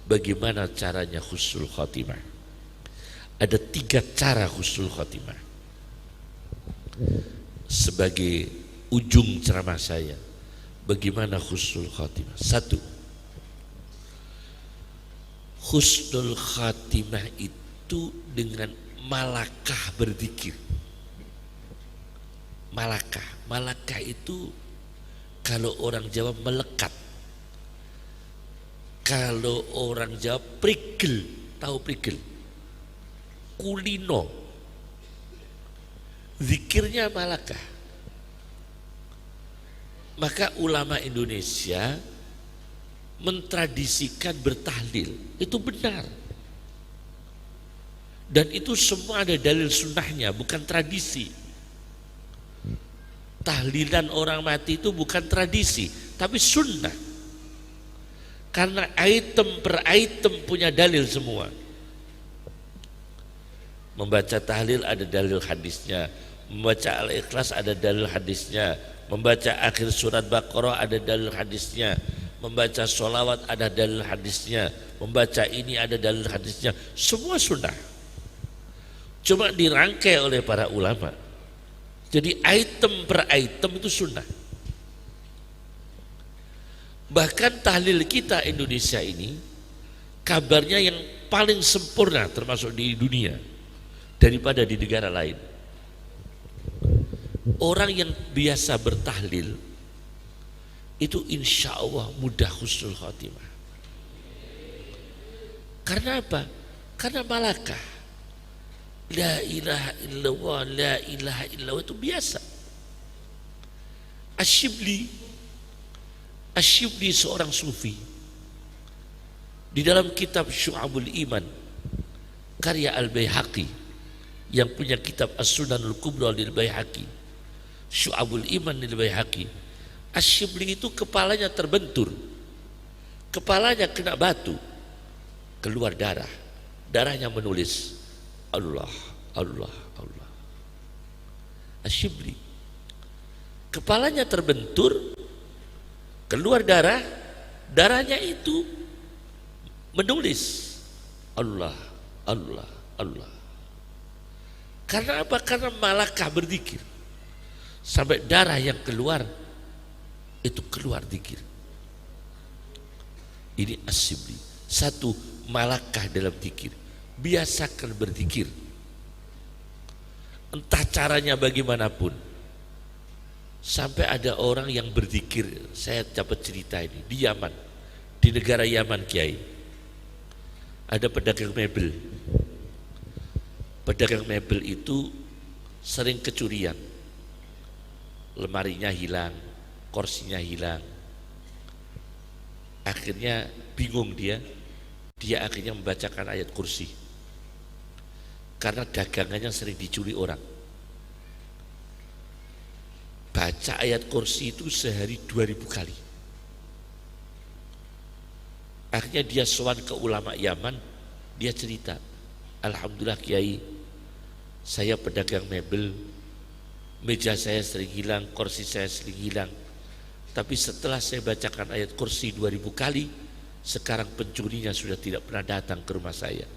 Bagaimana caranya husnul khotimah? Ada 3 cara husnul khotimah. Sebagai ujung ceramah saya, bagaimana husnul khotimah? 1. Husnul khotimah itu dengan malakah berzikir. Malakah itu kalau orang Jawa melekat. Kalau orang Jawa prigel, tahu prigel? Kulino. Zikirnya malakah. Maka ulama Indonesia mentradisikan bertahlil, itu benar. Dan itu semua ada dalil sunnahnya, bukan tradisi. Tahlilan orang mati itu bukan tradisi, tapi sunnah. Karena item per item punya dalil semua. Membaca tahlil ada dalil hadisnya, membaca Al-Ikhlas ada dalil hadisnya, membaca akhir surat Baqarah ada dalil hadisnya, membaca sholawat ada dalil hadisnya, membaca ini ada dalil hadisnya, semua sunnah. Cuma dirangkai oleh para ulama. Jadi item per item itu sunnah. Bahkan tahlil kita Indonesia ini kabarnya yang paling sempurna termasuk di dunia daripada di negara lain. Orang yang biasa bertahlil itu insya Allah mudah husnul khotimah. Karena apa? Karena malakah. La ilaha illallah, la ilaha illallah itu biasa. Asyibli seorang sufi di dalam kitab Syu'abul Iman karya Al-Baihaqi, yang punya kitab As-Sunanul Kubra lil Baihaqi, Syu'abul Iman lil Baihaqi, Asyibli itu kepalanya terbentur, kepalanya kena batu, keluar darah, darahnya menulis Allah, Allah, Allah. Asyibli kepalanya terbentur, keluar darah, darahnya itu menulis Allah, Allah, Allah. Karena apa? Karena malakah berzikir. Sampai darah yang keluar itu keluar zikir. Ini asyibli. 1, malakah dalam zikir. Biasakan berzikir. Entah caranya bagaimanapun. Sampai ada orang yang berzikir, saya dapat cerita ini di Yaman, di negara Yaman, Kiai. Ada pedagang mebel. Pedagang mebel itu sering kecurian. Lemarinya hilang, kursinya hilang. Akhirnya bingung dia akhirnya membacakan ayat kursi. Karena dagangannya sering dicuri orang. Baca ayat kursi itu sehari 2000 kali. Akhirnya dia sowan ke ulama Yaman, dia cerita, Alhamdulillah Kiai, saya pedagang mebel, meja saya sering hilang, kursi saya sering hilang. Tapi setelah saya bacakan ayat kursi 2000 kali, sekarang pencurinya sudah tidak pernah datang ke rumah saya,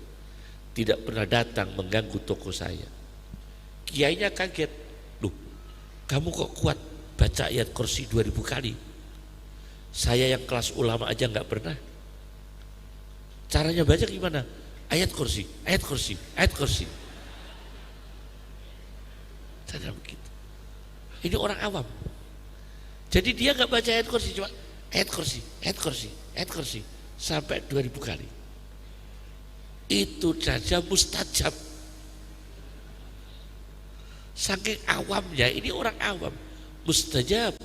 tidak pernah datang mengganggu toko saya. Kiainya kaget, loh kamu kok kuat baca ayat kursi 2000 kali? Saya yang kelas ulama aja nggak pernah. Caranya baca gimana? Ayat kursi, ayat kursi, ayat kursi. Cara begitu. Ini orang awam. Jadi dia nggak baca ayat kursi, cuma ayat kursi, ayat kursi, ayat kursi sampai 2000 kali. Itu saja mustajab. Saking awamnya, ini orang awam, mustajab.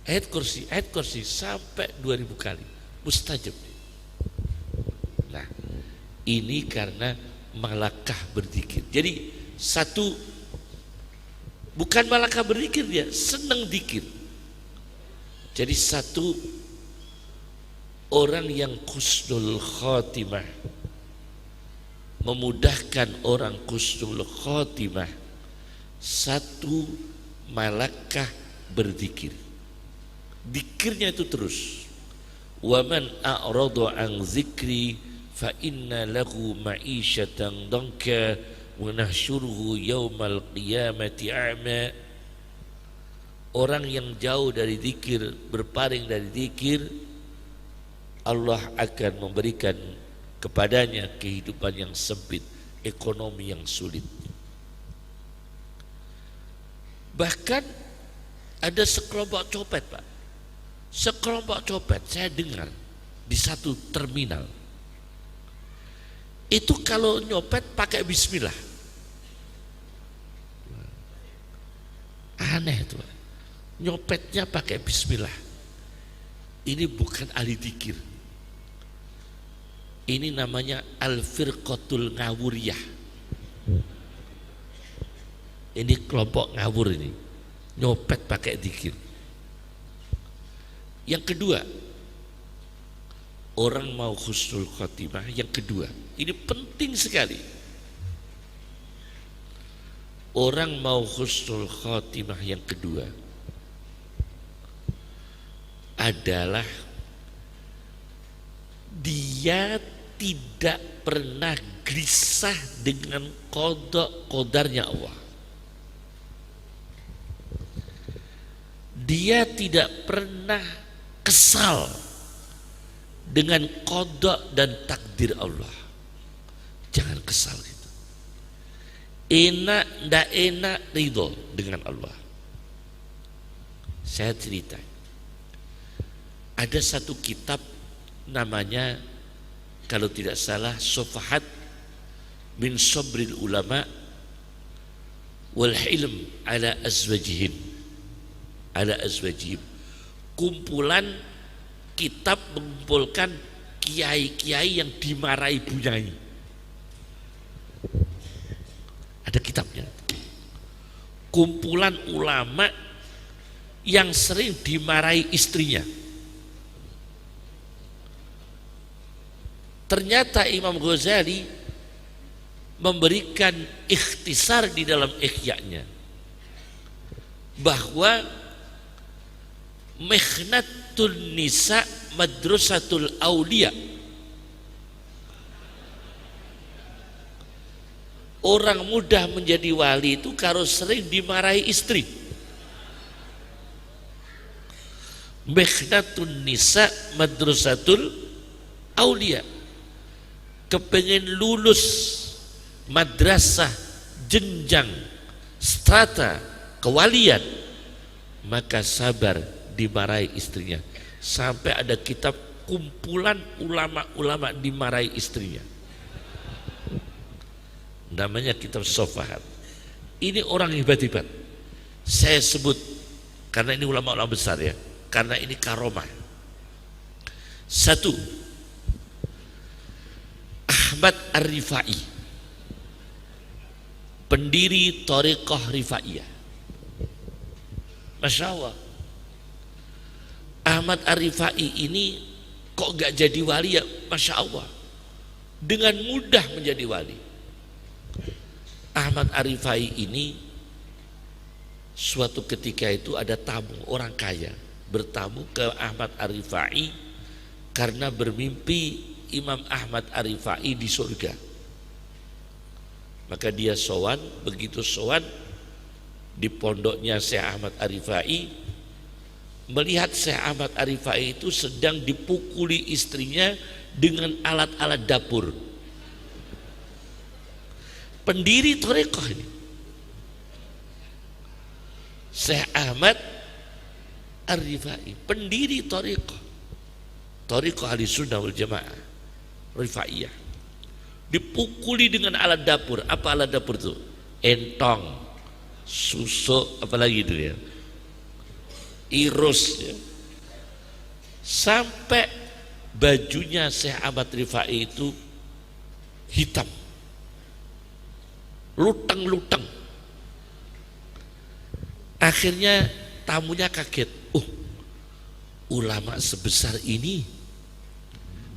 Ayat kursi sampai 2000 kali, mustajab. Nah, ini karena malakah berzikir. Jadi 1, bukan malakah berzikir, dia senang zikir. Jadi 1, orang yang husnul khotimah, memudahkan orang husnul khotimah. 1, malakah berzikir. Zikirnya itu terus. Wa man a'rada an dzikri fa inna lahu ma'isyatan danka wa nahsyuruhu yaumal qiyamati a'ma. Orang yang jauh dari zikir, berpaling dari zikir, Allah akan memberikan kepadanya kehidupan yang sempit, ekonomi yang sulit. Bahkan ada sekelompok copet, Pak. Sekelompok copet saya dengar di satu terminal. Itu kalau nyopet pakai bismillah. Aneh itu, Pak. Nyopetnya pakai bismillah. Ini bukan ahli dzikir. Ini namanya al-firqatul ngawuriyah. Ini kelompok ngawur ini. Nyopet pakai dzikir. Yang kedua, orang mau husnul khotimah. Yang kedua, ini penting sekali. Orang mau husnul khotimah yang kedua adalah dia tidak pernah gelisah dengan qada qadarnya Allah. Dia tidak pernah kesal dengan qada dan takdir Allah. Jangan kesal gitu. Enak ndak enak ridho dengan Allah. Saya cerita. Ada satu kitab namanya, kalau tidak salah, Sofahat min Sabril Ulama wal Hilm ala Azwajihim. Kumpulan kitab mengumpulkan kiai-kiai yang dimarahi bunyai. Ada kitabnya. Kumpulan ulama yang sering dimarahi istrinya. Ternyata Imam Ghazali memberikan ikhtisar di dalam Ihya-nya bahwa Mihnatun Nisa Madrasatul Aulia. Orang mudah menjadi wali itu kalau sering dimarahi istri. Mihnatun Nisa Madrasatul Aulia. Kepengen lulus madrasah jenjang strata kewalian, maka sabar dimarahi istrinya. Sampai ada kitab kumpulan ulama-ulama dimarahi istrinya, namanya kitab Sofahat. Ini orang hebat-hebat, saya sebut karena ini ulama-ulama besar ya, karena ini karomah. Satu, Ahmad Ar-Rifai, pendiri Thariqah Rifaiyah. Masya Allah, Ahmad Ar-Rifai ini kok gak jadi wali ya? Masya Allah, dengan mudah menjadi wali. Ahmad Ar-Rifai ini suatu ketika itu ada tamu orang kaya bertamu ke Ahmad Ar-Rifai karena bermimpi Imam Ahmad Ar-Rifai di surga. Maka dia sowan, begitu sowan di pondoknya Syekh Ahmad Ar-Rifai, melihat Syekh Ahmad Ar-Rifai itu sedang dipukuli istrinya dengan alat-alat dapur. Pendiri Thariqah ini, Syekh Ahmad Ar-Rifai, pendiri Thariqah Ahlussunnah wal Jamaah Rifaiyah, dipukuli dengan alat dapur. Apa alat dapur itu? Entong, susuk, apalagi itu ya, irus ya. Sampai bajunya Syekh Ahmad Rifai itu hitam, lutang-lutang. Akhirnya tamunya kaget, ulama sebesar ini,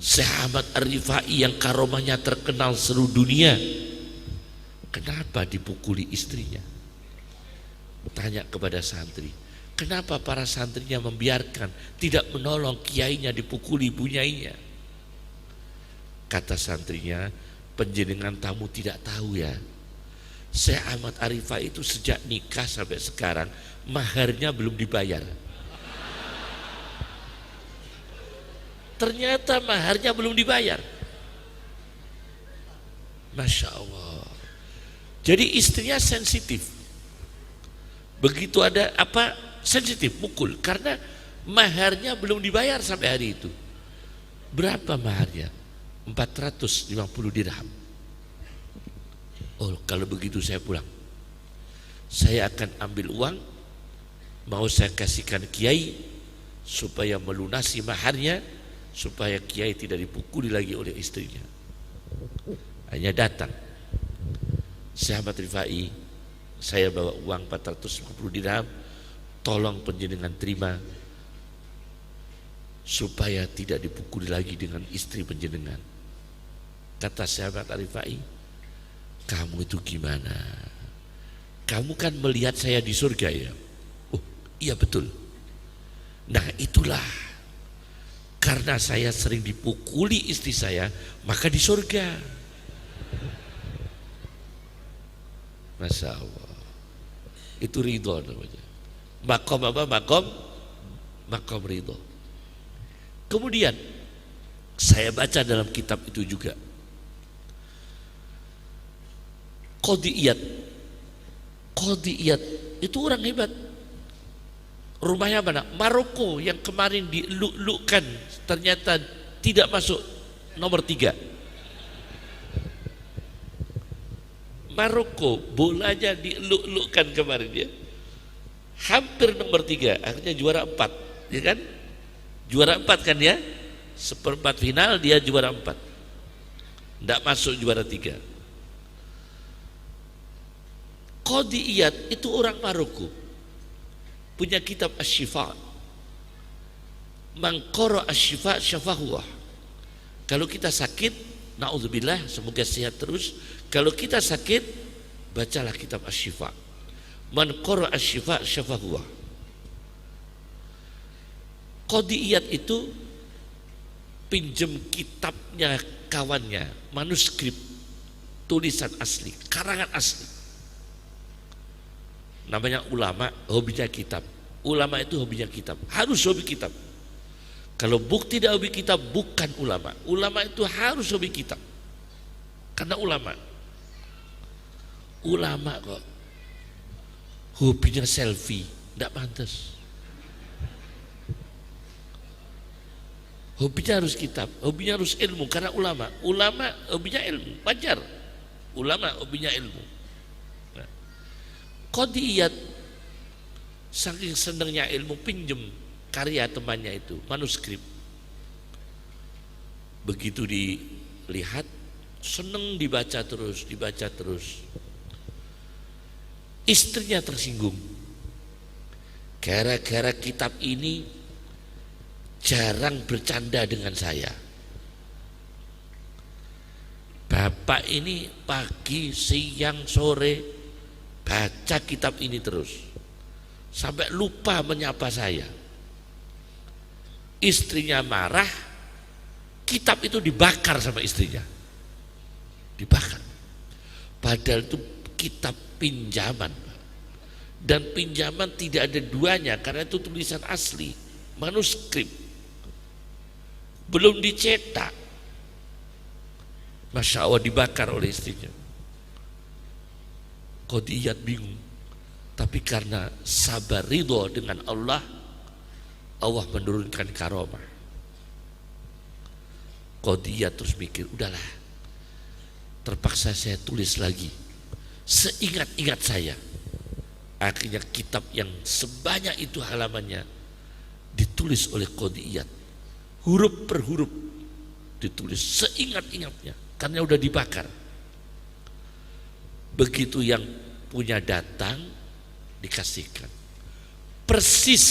Syekh Ahmad Ar-Rifai yang karomahnya terkenal seluruh dunia, kenapa dipukuli istrinya? Tanya kepada santri, Kenapa para santrinya membiarkan, tidak menolong kiainya dipukuli, bunyainya? Kata santrinya, penjenengan tamu tidak tahu ya, Syekh Ahmad Arifah itu sejak nikah sampai sekarang maharnya belum dibayar. Ternyata maharnya belum dibayar. Masya Allah. Jadi istrinya sensitif. Begitu ada apa, sensitif, mukul. Karena maharnya belum dibayar sampai hari itu. Berapa maharnya? 450 dirham. Oh, kalau begitu saya pulang. Saya akan ambil uang, mau saya kasihkan kiai supaya melunasi maharnya, supaya kiai tidak dipukuli lagi oleh istrinya. Hanya datang, Syekh Ahmad Rifai, saya bawa uang 450 dirham, tolong penjenengan terima supaya tidak dipukuli lagi dengan istri penjenengan. Kata Syekh Ahmad Rifai, kamu itu gimana? Kamu kan melihat saya di surga ya? Oh iya betul. Nah itulah, karena saya sering dipukuli istri saya, maka di surga. Masya Allah. Itu ridho namanya. Makom apa? Makom ridho. Kemudian saya baca dalam kitab itu juga, Qadiyat itu orang hebat. Rumahnya mana? Maroko, yang kemarin diluk-lukkan ternyata tidak masuk nomor 3. Maroko, bolanya diluk-lukkan kemarin ya. Hampir nomor 3, akhirnya juara 4, ya kan? Juara 4 kan ya? Seperempat final dia juara 4. Tidak masuk juara 3. Qadiyat itu orang Maroko, punya kitab Asy-Syifa. Man qara Asy-Syifa syafahuwah. Kalau kita sakit, naudzubillah, semoga sehat terus. Kalau kita sakit, bacalah kitab Asy-Syifa. Man qara Asy-Syifa syafahuwah. Qadiyat itu pinjam kitabnya kawannya, manuskrip, tulisan asli, karangan asli. Namanya ulama, hobinya kitab. Ulama itu hobinya kitab, harus hobi kitab. Kalau tidak hobi kitab, bukan ulama. Ulama itu harus hobi kitab, karena ulama kok hobinya selfie, tidak pantas. Hobinya harus kitab, hobinya harus ilmu, karena ulama hobinya ilmu, wajar. Ulama hobinya ilmu. Qadiyat saking senangnya ilmu, pinjem karya temannya itu, manuskrip. Begitu dilihat, senang, dibaca terus. Istrinya tersinggung. Gara-gara kitab ini jarang bercanda dengan saya. Bapak ini pagi, siang, sore baca kitab ini terus, sampai lupa menyapa saya. Istrinya marah, kitab itu dibakar sama istrinya, dibakar. Padahal itu kitab pinjaman, dan pinjaman tidak ada duanya karena itu tulisan asli, manuskrip, belum dicetak. Masya Allah, dibakar oleh istrinya. Qadiyat bingung, tapi karena sabar ridho dengan Allah, Allah menurunkan karomah. Qadiyat terus mikir, udahlah, terpaksa saya tulis lagi seingat-ingat saya. Akhirnya kitab yang sebanyak itu halamannya ditulis oleh Qadiyat, huruf per huruf ditulis seingat-ingatnya, karena udah dibakar. Begitu yang punya datang, dikasihkan persis,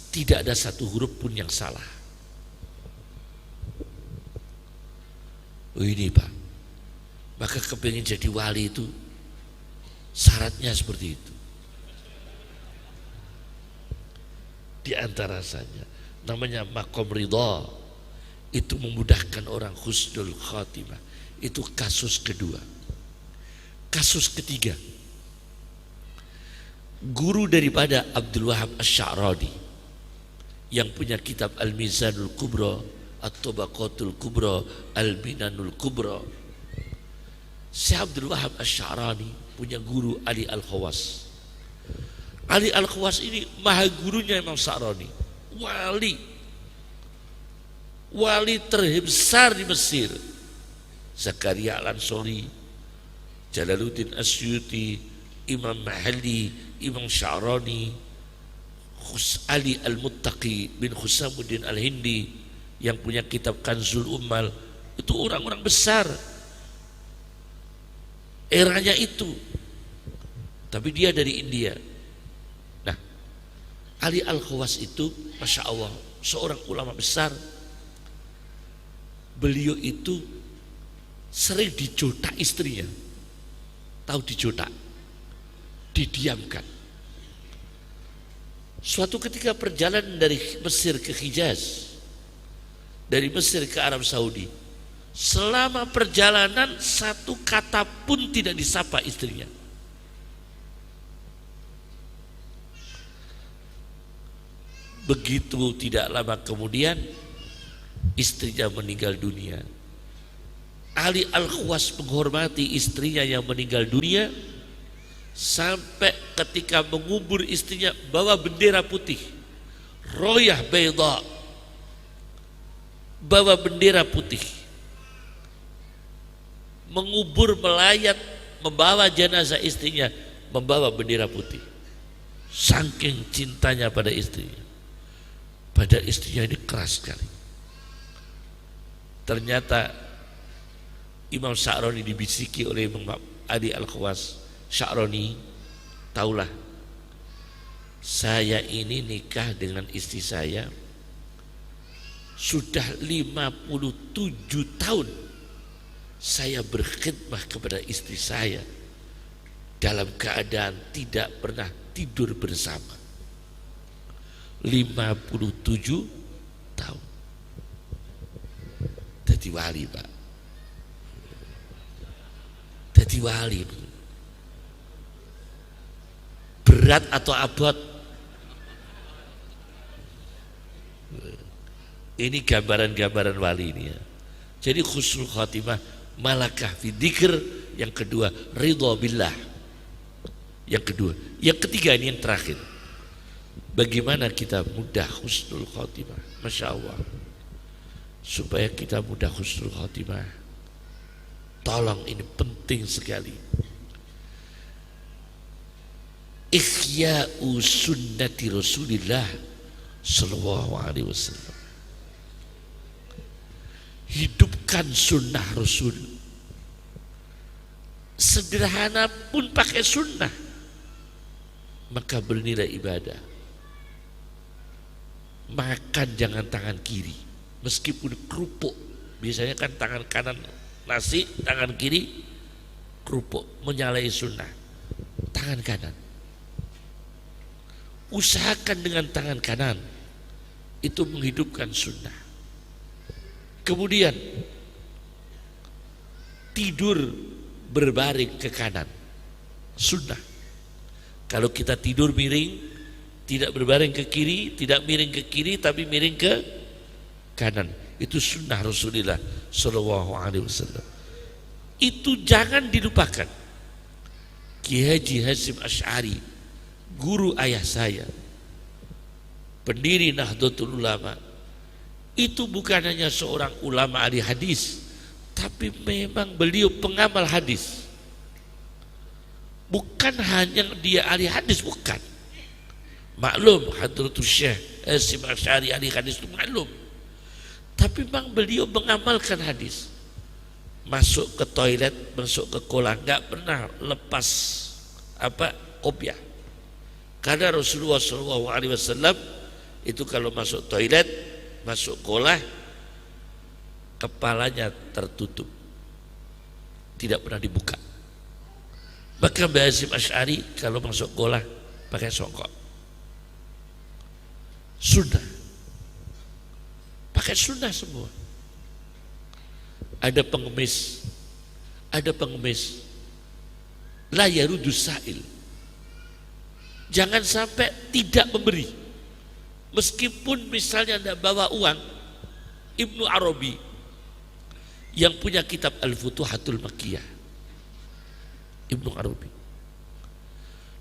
tidak ada satu huruf pun yang salah. Oh ini Pak, maka kepingin jadi wali itu syaratnya seperti itu. Di antara rasanya namanya makom ridha, itu memudahkan orang husnul khatimah. Itu kasus kedua. Kasus ketiga, guru daripada Abdul Wahab Asy-Sya'rani yang punya kitab Al-Mizanul Kubra, At-Tabaqatul Kubra, Al-Minanul Kubra. Syekh Abdul Wahab Asy-Sya'rani punya guru Ali Al-Khawas. Ali Al-Khawas ini maha gurunya Imam Sya'rani, wali terbesar di Mesir. Zakaria Al-Ansari, Jalaluddin Asyuti, Imam Mahalli, Imam Sya'rani, Ali Al-Muttaqi bin Husamuddin Al-Hindi yang punya kitab Kanzul Ummal. Itu orang-orang besar eranya itu, tapi dia dari India. Nah, Ali Al-Khawas itu Masya Allah seorang ulama besar. Beliau itu sering dijotak istrinya. Tahu dijotak? Didiamkan. Suatu ketika perjalanan dari Mesir ke Hijaz, dari Mesir ke Arab Saudi, selama perjalanan satu kata pun tidak disapa istrinya. Begitu tidak lama kemudian istrinya meninggal dunia. Ali Al-Khawas menghormati istrinya yang meninggal dunia, sampai ketika mengubur istrinya bawa bendera putih, royah bayda, bawa bendera putih, mengubur melayat, membawa jenazah istrinya, membawa bendera putih. Saking cintanya pada istrinya. Padahal istrinya ini keras sekali. Ternyata Imam Sya'rani dibisiki oleh Imam Ali Al-Khawas, Sya'rani, taulah saya ini nikah dengan istri saya sudah 57 tahun. Saya berkhidmah kepada istri saya dalam keadaan tidak pernah tidur bersama. 57 tahun. Jadi wali, Pak. Jadi wali. Berat atau abot? Ini gambaran-gambaran wali ini ya. Jadi husnul khatimah, malakah fi dzikr. Yang kedua, ridha billah. Yang kedua, yang ketiga ini yang terakhir. Bagaimana kita mudah husnul khatimah? Masya Allah. Supaya kita mudah husnul khatimah, tolong ini penting sekali. Ihya'u sunnati Rasulillah sallallahu alaihi wasallam. Hidupkan sunnah Rasul. Sederhana pun pakai sunnah, maka bernilai ibadah. Makan jangan tangan kiri, meskipun kerupuk. Biasanya kan tangan kanan nasi, tangan kiri kerupuk, menyalahi sunnah. Tangan kanan, usahakan dengan tangan kanan, itu menghidupkan sunnah. Kemudian tidur berbaring ke kanan, sunnah. Kalau kita tidur miring, tidak berbaring ke kiri, tidak miring ke kiri, tapi miring ke kanan, itu sunnah Rasulullah sallallahu alaihi wasallam. Itu jangan dilupakan. Ki Haji Hasyim Asy'ari, guru ayah saya, pendiri Nahdlatul Ulama, itu bukan hanya seorang ulama ahli hadis, tapi memang beliau pengamal hadis. Bukan hanya dia ahli hadis, bukan. Maklum Hadratus Syekh Hasyim Asy'ari ahli hadis itu maklum. Tapi memang beliau mengamalkan hadis. Masuk ke toilet, masuk ke kolam, enggak pernah lepas kopiah. Karena Rasulullah SAW itu kalau masuk toilet, masuk kolam, kepalanya tertutup, tidak pernah dibuka. Maka Mbah Hasyim Asy'ari kalau masuk kolam pakai songkok. Sunnah. Pakai sunnah semua. Ada pengemis la yarudus sa'il. Jangan sampai tidak memberi. Meskipun misalnya Anda bawa uang. Ibnu Arabi yang punya kitab Al-Futuhatul Makkiyah, Ibnu Arabi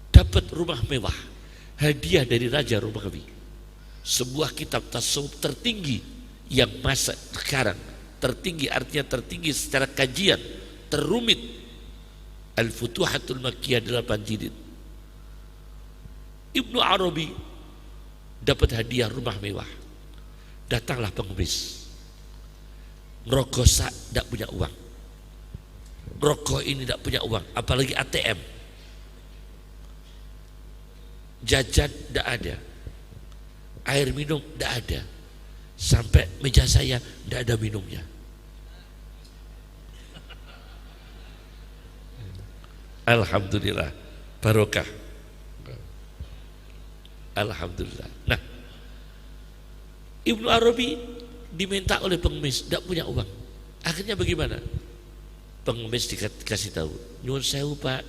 dapat rumah mewah, hadiah dari Raja Romawi, sebuah kitab tasawuf tertinggi yang masa sekarang tertinggi, artinya tertinggi secara kajian, terumit, Al-Futuhatul Makkiyah 8 jilid. Ibnu Arabi dapat hadiah rumah mewah. Datanglah pengemis, ngerokok tidak punya uang, rokok ini tidak punya uang, apalagi ATM, jajan tidak ada, air minum tidak ada, sampai meja saya tidak ada minumnya. Alhamdulillah, barokah. Alhamdulillah. Nah, Ibnu Arabi diminta oleh pengemis, tidak punya uang. Akhirnya bagaimana? Pengemis dikasih tahu, nyuwun sewu Pak,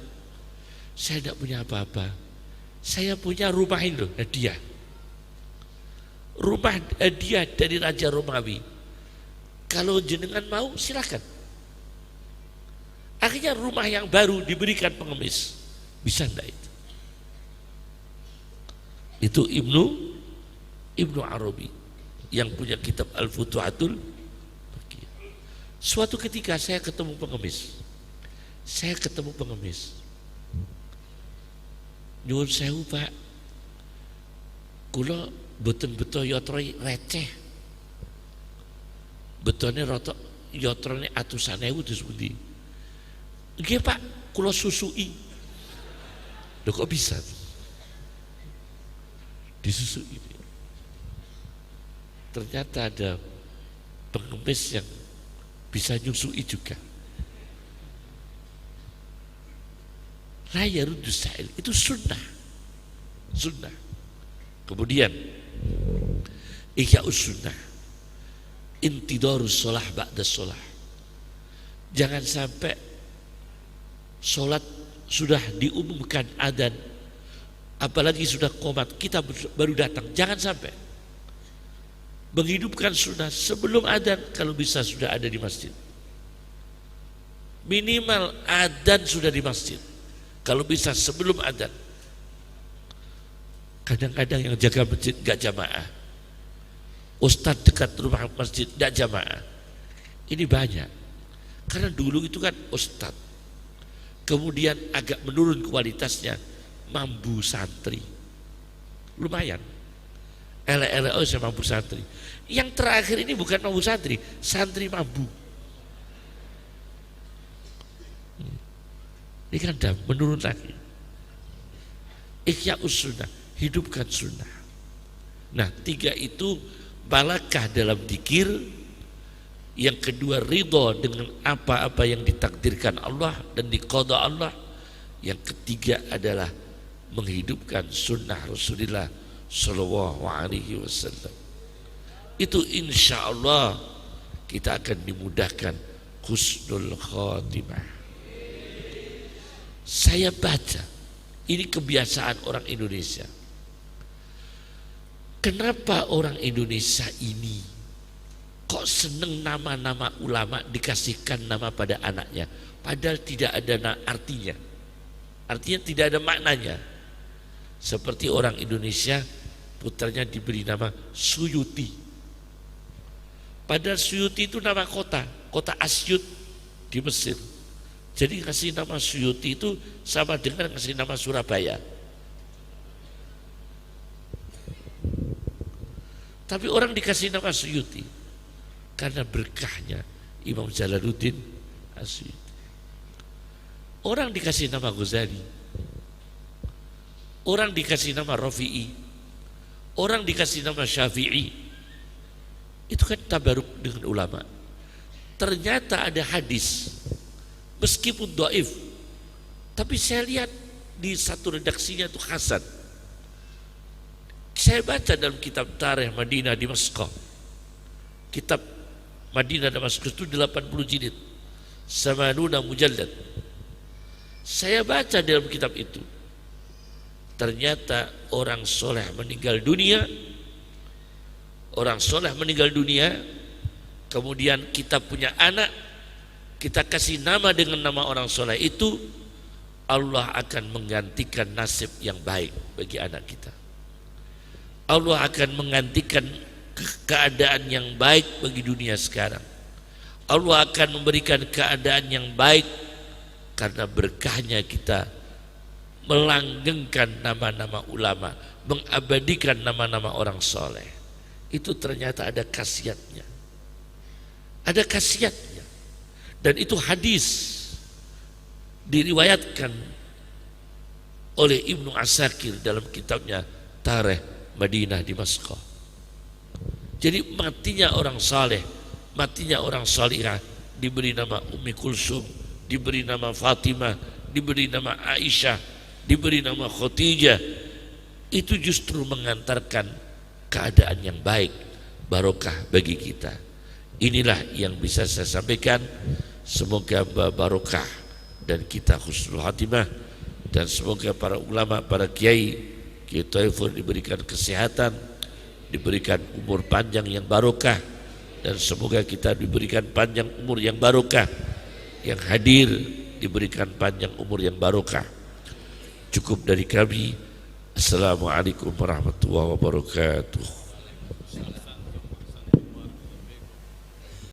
saya tidak punya apa-apa. Saya punya rumah ini loh, hadiah. Rumah hadiah dari Raja Romawi. Kalau jenengan mau silakan. Akhirnya rumah yang baru diberikan pengemis. Bisa enggak itu? Itu Ibnu Arabi yang punya kitab Al-Futuhatul Makkiyah. Suatu ketika saya ketemu pengemis. Nyuwun sewu Pak, kula boten beto yatra receh. Betone rotok yatrane atusan ewu terus pundi? Nggih Pak, kula susui. Loh kok bisa? Disusui. Ternyata ada pengemis yang bisa nyusui juga. La yarudus sa'il, itu sunnah. Kemudian ihya'us sunnah, intidarus sholah ba'da sholah. Jangan sampai sholat sudah diumumkan adzan, apalagi sudah qomat, kita baru datang. Jangan sampai. Menghidupkan sunnah sebelum adzan, kalau bisa sudah ada di masjid. Minimal adzan sudah di masjid, kalau bisa sebelum adzan. Kadang-kadang yang jaga masjid gak jamaah, ustadz dekat rumah masjid gak jamaah. Ini banyak. Karena dulu itu kan ustadz, kemudian agak menurun kualitasnya, mambu santri, lumayan. Ele-ele saya mampu santri. Yang terakhir ini bukan mampu santri, santri mampu. Ini kan dah menurun lagi. Ihya'us sunnah, hidupkan sunnah. Nah, 3 itu balakah dalam dzikir. Yang kedua, ridho dengan apa-apa yang ditakdirkan Allah dan diqadha Allah. Yang ketiga adalah menghidupkan sunnah Rasulullah Sallallahu Alaihi Wasallam. Itu insya Allah kita akan dimudahkan husnul khatimah. Saya baca, ini kebiasaan orang Indonesia. Kenapa orang Indonesia ini kok seneng nama-nama ulama dikasihkan nama pada anaknya, padahal tidak ada artinya. Artinya tidak ada maknanya. Seperti orang Indonesia putranya diberi nama Suyuti, padahal Suyuti itu nama kota Asyut di Mesir. Jadi kasih nama Suyuti itu sama dengan kasih nama Surabaya. Tapi orang dikasih nama Suyuti karena berkahnya Imam Jalaluddin Asyuti. Orang dikasih nama Ghazali, orang dikasih nama Rafi'i, orang dikasih nama Syafi'i. Itu kan tabaruk dengan ulama. Ternyata ada hadis, meskipun dhaif, tapi saya lihat di satu redaksinya itu hasan. Saya baca dalam kitab Tarikh Madinah Damaskus. Kitab Madinah Damaskus itu 80 jilid. Samanuna mujallad. Saya baca dalam kitab itu. Ternyata orang soleh meninggal dunia. Orang soleh meninggal dunia. Kemudian kita punya anak. Kita kasih nama dengan nama orang soleh itu. Allah akan menggantikan nasib yang baik bagi anak kita. Allah akan menggantikan keadaan yang baik bagi dunia sekarang. Allah akan memberikan keadaan yang baik karena berkahnya kita melanggengkan nama-nama ulama, mengabadikan nama-nama orang soleh. Itu ternyata ada khasiatnya. Ada khasiatnya. Dan itu hadis diriwayatkan oleh Ibnu Asakir dalam kitabnya Tarikh Madinah Damaskus. Jadi matinya orang saleh, matinya orang salihah diberi nama Ummi Kulsum, diberi nama Fatimah, diberi nama Aisyah, diberi nama Khadijah. Itu justru mengantarkan keadaan yang baik, barokah bagi kita. Inilah yang bisa saya sampaikan. Semoga barokah dan kita husnul khatimah, dan semoga para ulama, para kiai Taifur diberikan kesehatan, diberikan umur panjang yang barokah, dan semoga kita diberikan panjang umur yang barokah, yang hadir diberikan panjang umur yang barokah. Cukup dari kami. Assalamualaikum warahmatullahi wabarakatuh.